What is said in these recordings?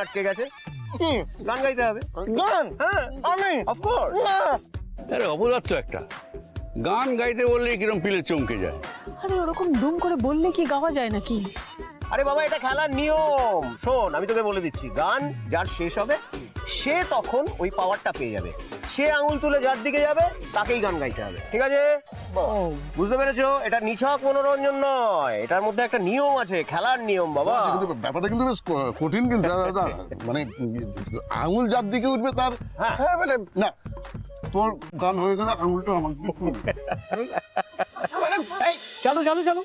আটকে গেছে, গান গাইতে হবে। গান? হ্যাঁ, আমি অফকোর্স। আরে অপদার্থ একটা, গান গাইতে বললে কিরম পিলে চমকে যায়। আরে ওরকম দুম করে বললে কি গাওয়া যায় নাকি? আরে বাবা, এটা খেলার নিয়ম। শোন, আমি তোকে বলে দিচ্ছি, গান যার শেষ হবে সে তখন ওই পাওয়ারটা পেয়ে যাবে। সে আঙুল তুলে যার দিকে যাবে তাকেই গান গাইতে হবে, ঠিক আছে? বুঝতে পেরেছো? এটা নিছক মনোরঞ্জন নয়, এটার মধ্যে একটা নিয়ম আছে, খেলার নিয়ম বাবা। কিন্তু ব্যাপারটা কিন্তু বেশ কঠিন কিন্তু দাদা। মানে আঙুল যার দিকে উঠবে তার, হ্যাঁ মানে না, তোর গান হয়ে গেলে আঙুলটা আমার চলো চলো চলো।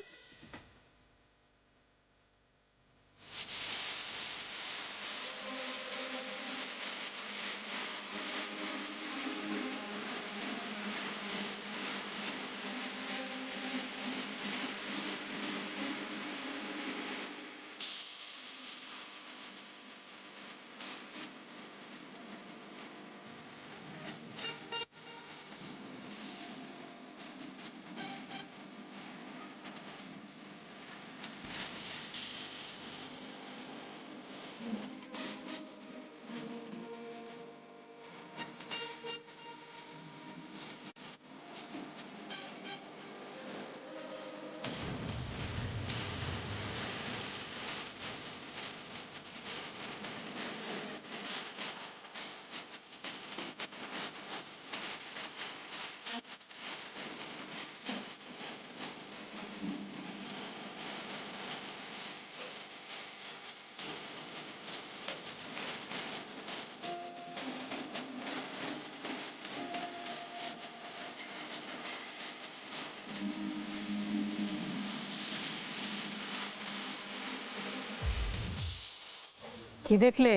কি দেখলে?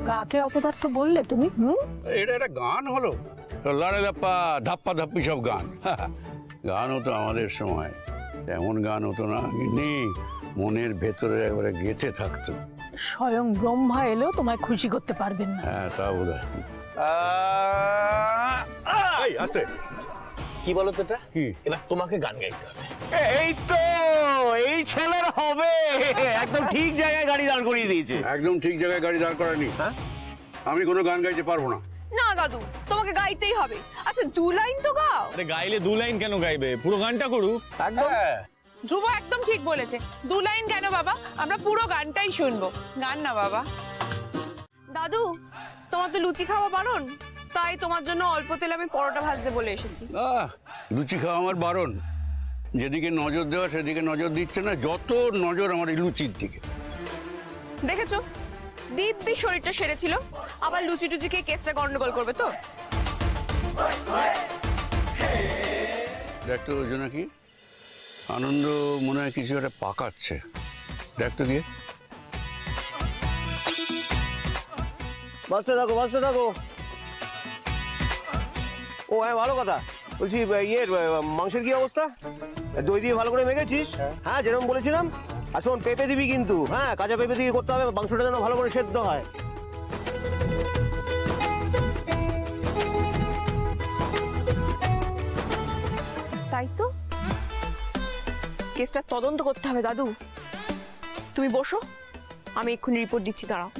কাকে অপদার্থ বললে তুমি? এটা একটা গান হলো? লাড়ে ধাপ্পা ধাপ্পা ধাপ্পি সব গান। গান হতো আমাদের সময়, এমন গান হতো না, নি মনের ভেতরে একবারে গেঁথে থাকতো। স্বয়ং ব্রহ্মা এলেও তোমায় খুশি করতে পারবেন না। হ্যাঁ, তা বোধ হয়। আছে কি বলো তো, এটা কি? এবার তোমাকে গান গাইতে হবে। এই তো, এই ছেলের হবে। একদম ঠিক জায়গায় গাড়ি দাঁড় করিয়ে দিয়েছে। একদম ঠিক জায়গায় গাড়ি দাঁড় করানি। হ্যাঁ, আমি কোনো গান গাইতে পারবো না। না দাদু, তোমাকে গাইতেই হবে। আচ্ছা, 2 লাইন তো গাও। আরে গাইলে 2 লাইন কেন গাইবে? পুরো গানটা করুক। একদম। ধ্রুব একদম ঠিক বলেছে। 2 লাইন কেন বাবা, আমরা পুরো গানটাই শুনবো। গান না বাবা। দাদু, তোমার তো লুচি খাওয়া বারণ, তাই তোমার জন্য অল্প তেলে আমি পরোটা ভাজতে বলে এসেছি। লুচি খাওয়া আমার বারণ। যেদিকে নজর দেওয়া সেদিকে নজর দিচ্ছে না, যত নজর আমার এই লুচির দিকে। দেখেছো, দিব্যি শরীরটা সেরেছিল, আবার লুচি টুচি খেয়ে কেসটা গন্ডগোল করবে তো। দেখ তো ওই জন্য কি আনন্দ মনে হয় কিছু একটা পাকাচ্ছে। দেখ তো দিয়ে। বাঁচতে থাকো, বাঁচতে থাকো। ও হ্যাঁ, ভালো কথা। বলছি, ইয়ের মাংসের কি অবস্থা? দই দিয়ে ভালো করে মেখেছিস? হ্যাঁ, যেরকম বলেছিলাম। আর শোন, পেঁপে দিবি কিন্তু। হ্যাঁ, কাঁচা পেঁপে দিয়ে করতে হবে, মাংসটা যেন ভালো করে সেদ্ধ হয়। তাই তো, কেসটা তদন্ত করতে হবে দাদু। তুমি বসো, আমি এক্ষুনি রিপোর্ট দিচ্ছি, দাঁড়াও।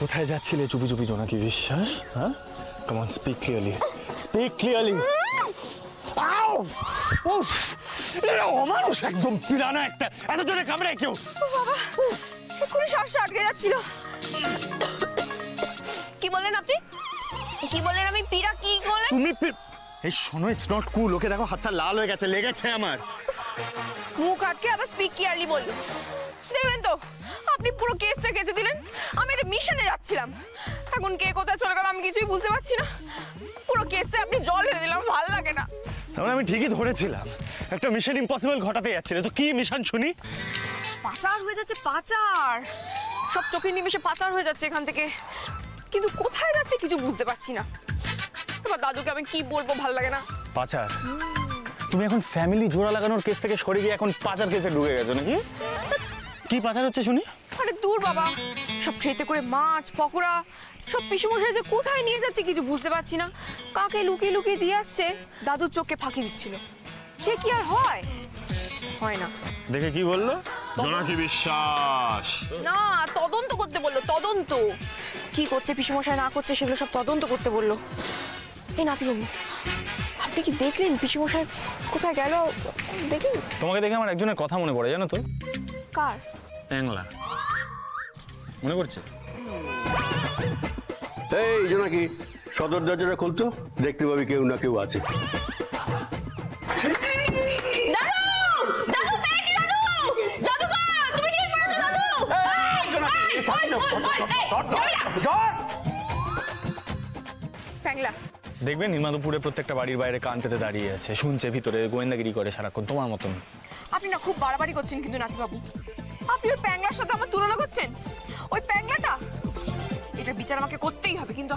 কোথায় যাচ্ছিলে চুপি চুপি জোনাকি বিশ্বাস? হ্যাঁ, come on, speak clearly, speak clearly. অমানুষ একদম, পিরানা একটা, এত জোরে কামড়ায় কেউ? এক্ষুনি শ্বাসটা আটকে যাচ্ছিল। কি বললেন আপনি? কি বললেন? আমি পিরা কি বলেন? এই শোনো, ইটস নট কুল। ওকে দেখো, হাতটা লাল হয়ে গেছে, লেগেছে আমার। মুখ আটকে আবার স্পিক ক্লিয়ারলি বললো। দেখলেন তো, আপনি পুরো কেসটা কেচে দিলেন। আমি একটা মিশনে যাচ্ছিলাম, এখন কে কোথায় চলে গেল আমি কিছুই বুঝতে পারছি না। পুরো কেসটা আপনি জল ঢেলে দিলাম, ভালো লাগে না। তাহলে আমি ঠিকই ধরেছিলাম, একটা মিশন ইম্পসিবল ঘটাতে যাচ্ছিলে। তো কি মিশন শুনি? পাচার হয়ে যাচ্ছে, পাচার। সব চোখের নিমেষে পাচার হয়ে যাচ্ছে এখান থেকে, কিন্তু কোথায় যাচ্ছে কিছু বুঝতে পারছি না। এবার দাদুকে আমি কি বলবো, ভালো লাগে না। পাচার? তুমি এখন ফ্যামিলি জোড়া লাগানোর কেস থেকে সরে গিয়ে এখন পাচার কেসে ঢুকে গেছো নাকি? কি পাচার হচ্ছে শুনি? আরে দূর বাবা, সব ট্রেতে করে মাছ পকোড়া সব পিসুমশাই যে কোথায় নিয়ে যাচ্ছে কিছু বুঝতে পারছি না। কাকে লুকিয়ে লুকিয়ে দিয়ে আসছে, দাদুর চোখে ফাঁকি দিচ্ছিল। সে কি আর হয়? হয় না। দেখে কি বললো? জোনাকি বিশ্বাস। না, তদন্ত করতে বললো, তদন্ত। কি করছে পিসুমশাই না করছে সেগুলো সব তদন্ত করতে বললো। এই নাতিবাবু, আপনি কি দেখলেন পিসুমশাই কোথায় গেল? দেখলেন? তোমাকে দেখে আমার একজনের কথা মনে পড়ে, জানো তো? কার? ট্যাংলা। মনে পড়ছে? এই জোনাকি, সদর দরজাটা খুলতো, দেখতে পাবি কেউ না কেউ আছে। ট্যাংলা। দেখবেন নির্মাদপুরে প্রত্যেকটা বাড়ির বাইরে কান পেতে দাঁড়িয়ে আছে, শুনছে, ভিতরে গোয়েন্দাগিরি করে সারাক্ষণ, তোমার মতন। আপনি না খুব বাড়াবাড়ি করছেন কিন্তু নাতিবাবু। আপনি ওই প্যাংলার সাথে আমার তুলনা করছেন। ওই প্যাংলাটা, এটার বিচার আমাকে করতেই হবে, কিন্তু